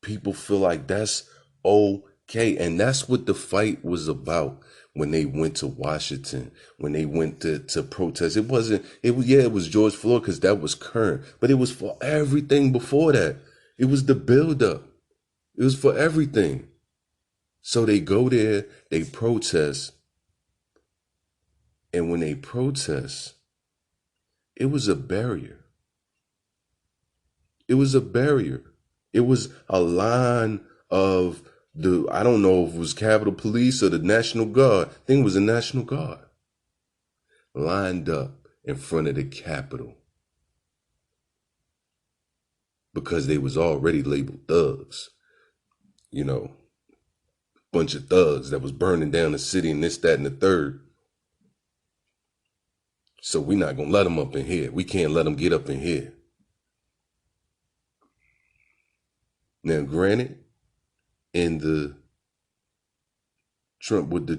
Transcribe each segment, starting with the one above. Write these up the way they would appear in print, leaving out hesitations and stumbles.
people feel like that's okay. And that's what the fight was about when they went to Washington, when they went to protest. It was George Floyd because that was current, but it was for everything before that. It was the buildup. It was for everything. So they go there, they protest. And when they protest, it was a barrier. It was a barrier. It was a line of I don't know if it was Capitol Police or the National Guard. I think it was the National Guard. Lined up in front of the Capitol. Because they was already labeled thugs. You know, bunch of thugs that was burning down the city and this, that, and the third. So we're not going to let them up in here. We can't let them get up in here. Now, granted, in the Trump with the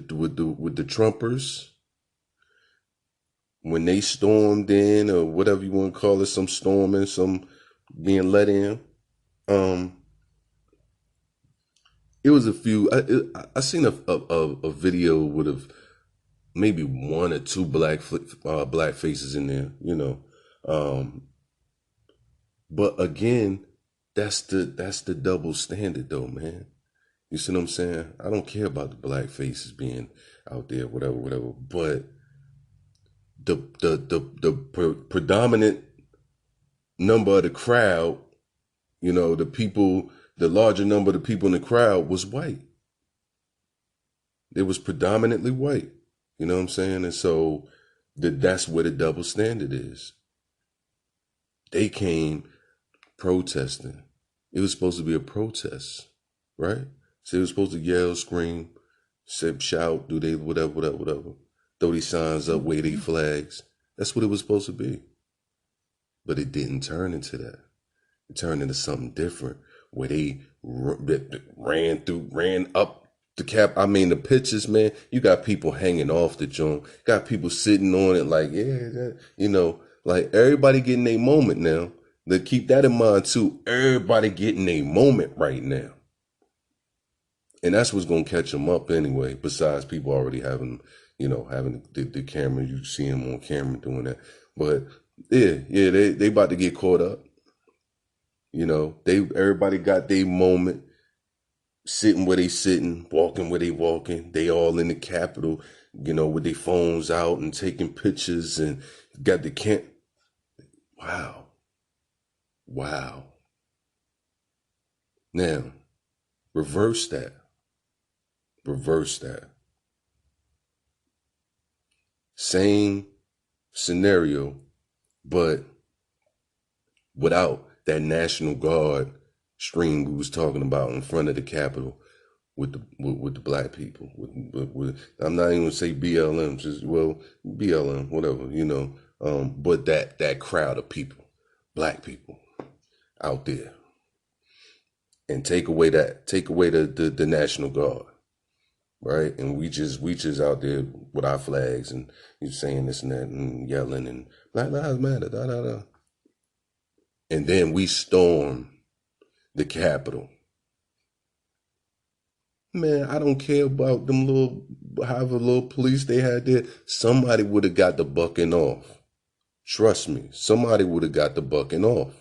Trumpers, when they stormed in or whatever you want to call it, some storming, some being let in, it was a few. I seen a video with maybe one or two black faces in there, you know. But again, that's the double standard though, man. You see what I'm saying? I don't care about the black faces being out there, whatever. But the predominant number of the crowd, you know, the larger number of the people in the crowd was white. It was predominantly white. You know what I'm saying? And so that's where the double standard is. They came protesting. It was supposed to be a protest, right? So they were supposed to yell, scream, shout, do they whatever. Throw these signs up, wave these flags. That's what it was supposed to be. But it didn't turn into that. It turned into something different where they ran up the cap. I mean, the pictures, man, you got people hanging off the joint. Got people sitting on it like, you know, like everybody getting a moment now. To keep that in mind too, everybody getting a moment right now. And that's what's going to catch them up anyway, besides people already having the camera. You see them on camera doing that. But yeah, they about to get caught up. You know, everybody got their moment, sitting where they sitting, walking where they walking. They all in the Capitol, you know, with their phones out and taking pictures and got the camp. Wow. Now, reverse that. Same scenario, but without that National Guard stream we was talking about in front of the Capitol with the black people. I'm not even gonna say BLM, just BLM, whatever, you know. But that crowd of people, black people, out there, and take away the National Guard, right? And we just out there with our flags and you saying this and that and yelling and Black Lives Matter, da da da. And then we storm the Capitol. Man, I don't care about them however little police they had there. Somebody would have got the bucking off. Trust me, somebody would have got the bucking off.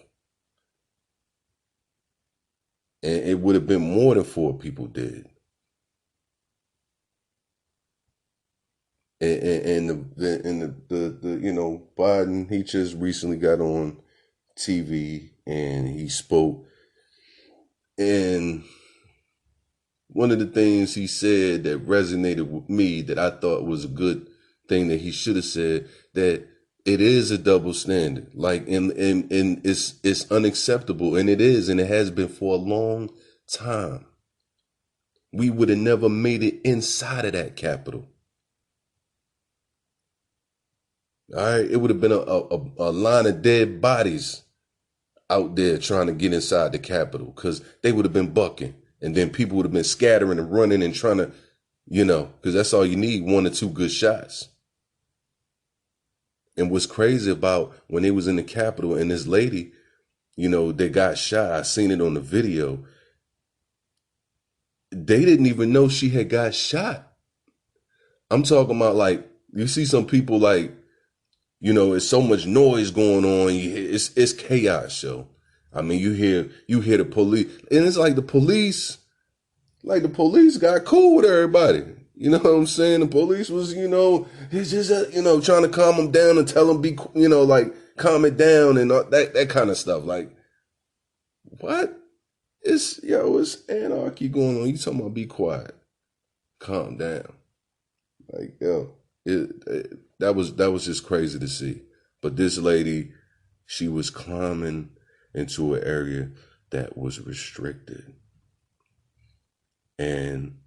And it would have been more than 4 people dead. And the you know, Biden, he just recently got on TV and he spoke. And one of the things he said that resonated with me, that I thought was a good thing that he should have said, that it is a double standard. Like, and it's unacceptable. And it is, and it has been for a long time. We would have never made it inside of that Capitol. All right, it would have been a line of dead bodies out there trying to get inside the Capitol because they would have been bucking. And then people would have been scattering and running and trying to, you know, because that's all you need, 1 or 2 good shots. And what's crazy about when they was in the Capitol and this lady, you know, they got shot. I seen it on the video. they didn't even know she had got shot. I'm talking about, like, you see some people, like, it's so much noise going on. It's chaos, yo. I mean, you hear the police, and it's like the police got cool with everybody. You know what I'm saying? The police was, it's just, trying to calm them down and tell them like, calm it down and all that kind of stuff. Like, what? It's anarchy going on. You talking about be quiet, calm down. Like, yo, that was just crazy to see. But this lady, she was climbing into an area that was restricted, and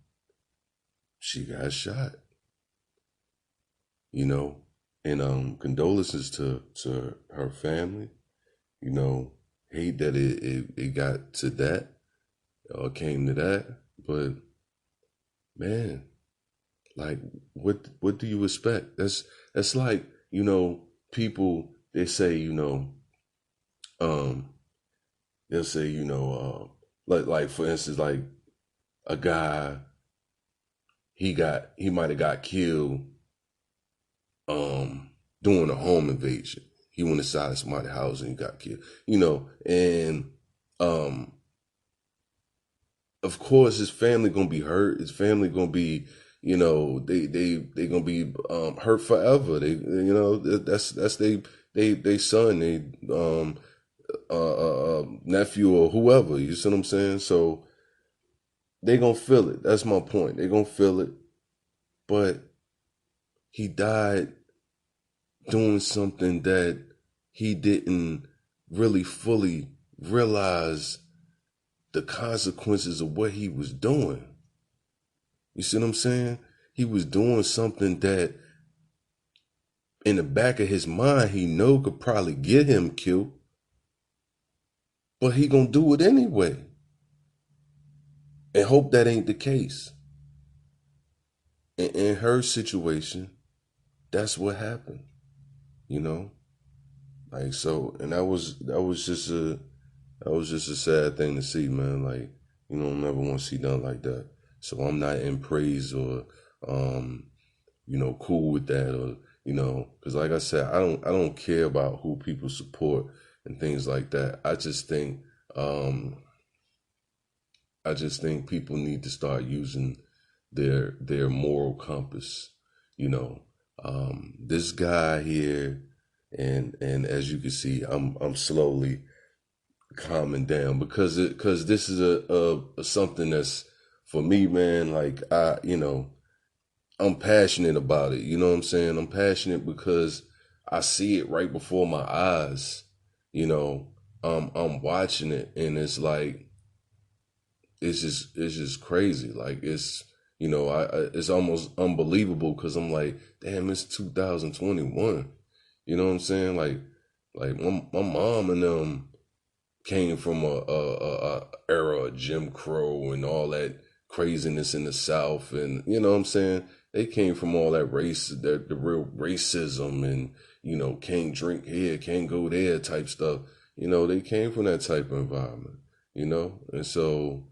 she got shot. And condolences to her family. Hate that it got to that, or came to that. But man, like, what do you expect? That's like, people, they say, they'll say, like for instance, like a guy, he might have got killed doing a home invasion. He went inside somebody's house and he got killed. And of course his family gonna be hurt. His family gonna be, they gonna be hurt forever. That's they son, nephew or whoever. You see what I'm saying? So they gonna feel it. That's my point. They gonna feel it. But he died doing something that he didn't really fully realize the consequences of what he was doing. You see what I'm saying? He was doing something that in the back of his mind, he know could probably get him killed, but he gonna do it anyway and hope that ain't the case. In her situation, that's what happened, like, so, and that was just a sad thing to see, man. Like, never want to see nothing like that. So I'm not in praise or cool with that, or because like I said, I don't care about who people support and things like that. I just think people need to start using their moral compass. This guy here, and as you can see, I'm slowly calming down because this is a something that's, for me, man. Like, I'm passionate about it. You know what I'm saying? I'm passionate because I see it right before my eyes. I'm watching it, and it's like, it's just crazy. Like, it's, it's almost unbelievable because I'm like, damn, it's 2021. You know what I'm saying? Like my mom and them came from a era of Jim Crow and all that craziness in the South, and you know what I'm saying? They came from all that the real racism, and can't drink here, can't go there type stuff. They came from that type of environment. And so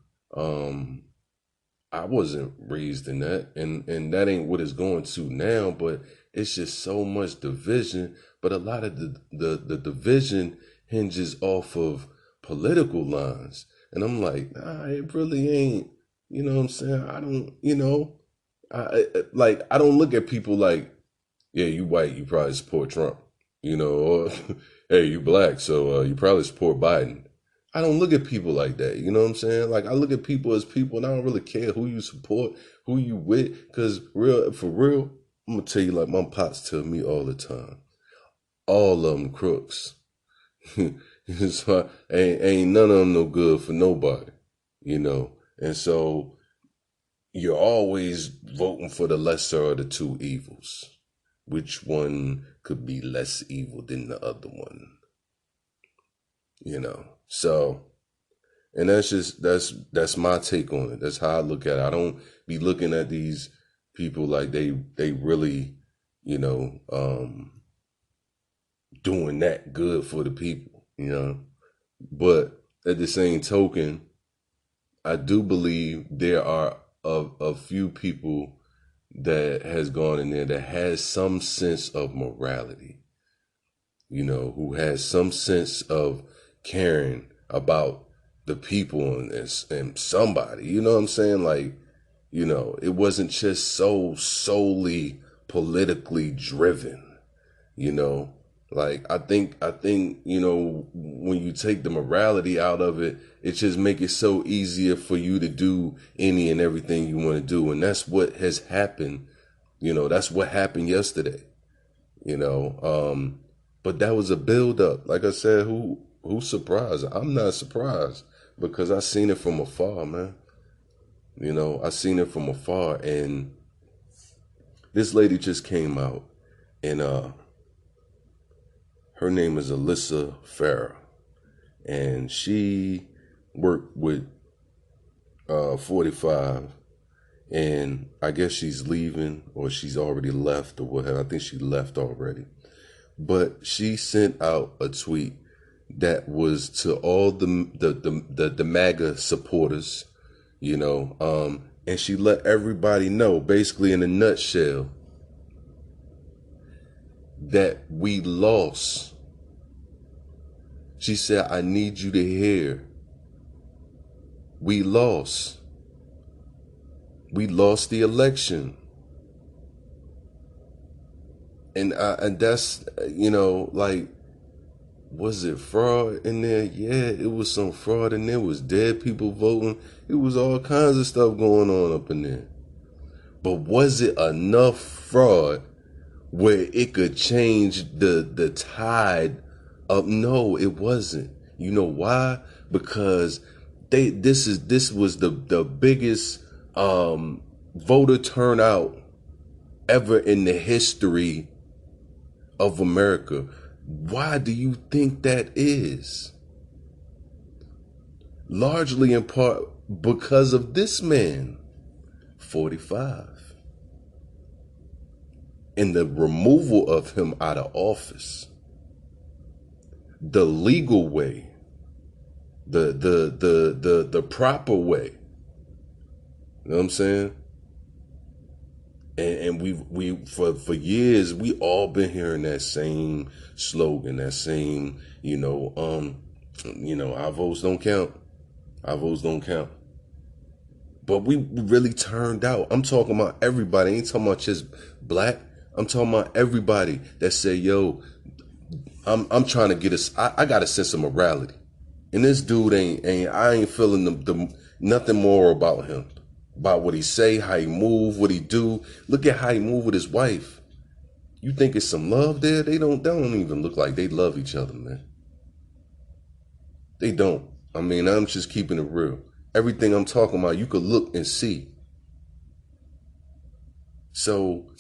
I wasn't raised in that, and that ain't what it's going to now, but it's just so much division. But a lot of the division hinges off of political lines. And I'm like, nah, it really ain't. You know what I'm saying? I don't, I don't look at people like, yeah, you white, you probably support Trump, or hey, you black, so you probably support Biden. I don't look at people like that. You know what I'm saying? Like, I look at people as people, and I don't really care who you support, who you with, because for real, I'm gonna tell you, like my pops tell me all the time, all of them crooks. So ain't none of them no good for nobody, And so you're always voting for the lesser of the two evils. Which one could be less evil than the other one? So, and that's my take on it. That's how I look at it. I don't be looking at these people like they really, doing that good for the people, But at the same token, I do believe there are a few people that has gone in there that has some sense of morality, who has some sense of caring about the people and somebody, you know what I'm saying? Like, it wasn't just so solely politically driven, you know. Like I think, when you take the morality out of it, it just make it so easier for you to do any and everything you want to do. And that's what has happened. That's what happened yesterday, you know. But that was a build up. Like I said, who's surprised? I'm not surprised because I seen it from afar, man. I seen it from afar, and this lady just came out, and her name is Alyssa Farah, and she worked with 45, and I guess she's leaving, or she's already left, or whatever. I think she left already. But she sent out a tweet that was to all the MAGA supporters, and she let everybody know, basically in a nutshell, that we lost. She said, I need you to hear. We lost. We lost the election. And that's, like, was it fraud in there? Yeah, it was some fraud in there. It was dead people voting. It was all kinds of stuff going on up in there. But was it enough fraud where it could change the tide of? No, it wasn't. You know why? Because this was the biggest voter turnout ever in the history of America. Why do you think that is? Largely in part because of this man, 45, and the removal of him out of office, the legal way, the proper way. You know what I'm saying? And we for years we all been hearing that same slogan, that same, our votes don't count. Our votes don't count. But we really turned out. I'm talking about everybody. I ain't talking about just black. I'm talking about everybody that say, yo, I'm trying to get us. I got a sense of morality. And this dude I ain't feeling the nothing more about him. About what he say, how he move, what he do. Look at how he move with his wife. You think it's some love there? They don't even look like they love each other, man. They don't. I mean, I'm just keeping it real. Everything I'm talking about, you could look and see. So,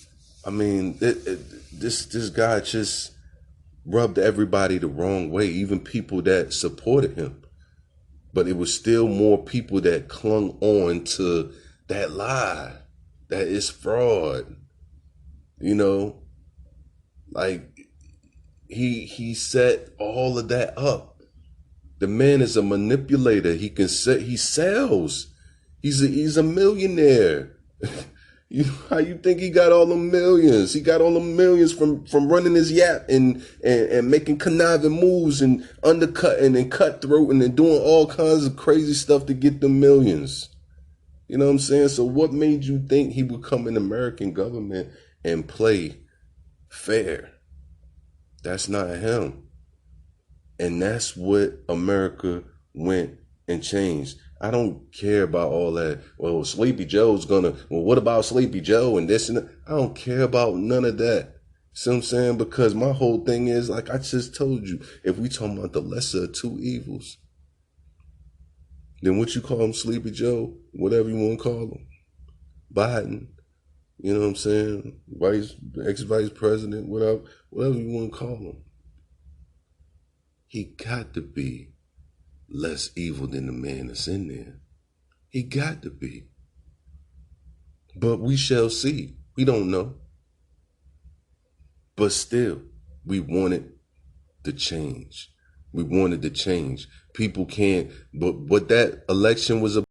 I mean, this guy just rubbed everybody the wrong way, even people that supported him. But it was still more people that clung on to that lie, that it's fraud. Like he set all of that up. The man is a manipulator. He sells. He's a millionaire. How you think he got all the millions? He got all the millions from running his yap and making conniving moves and undercutting and cutthroating and doing all kinds of crazy stuff to get the millions. You know what I'm saying? So what made you think he would come in American government and play fair? That's not him. And that's what America went and changed. I don't care about all that. Well, Sleepy Joe's what about Sleepy Joe and this and that? I don't care about none of that. See what I'm saying? Because my whole thing is, like I just told you, if we talking about the lesser of two evils, then what you call him, Sleepy Joe, whatever you want to call him, Biden, you know what I'm saying? Ex-vice president, whatever you want to call him. He got to be less evil than the man that's in there. He got to be. But we shall see. We don't know. But still, we wanted the change. We wanted to change. People can't, but what that election was about.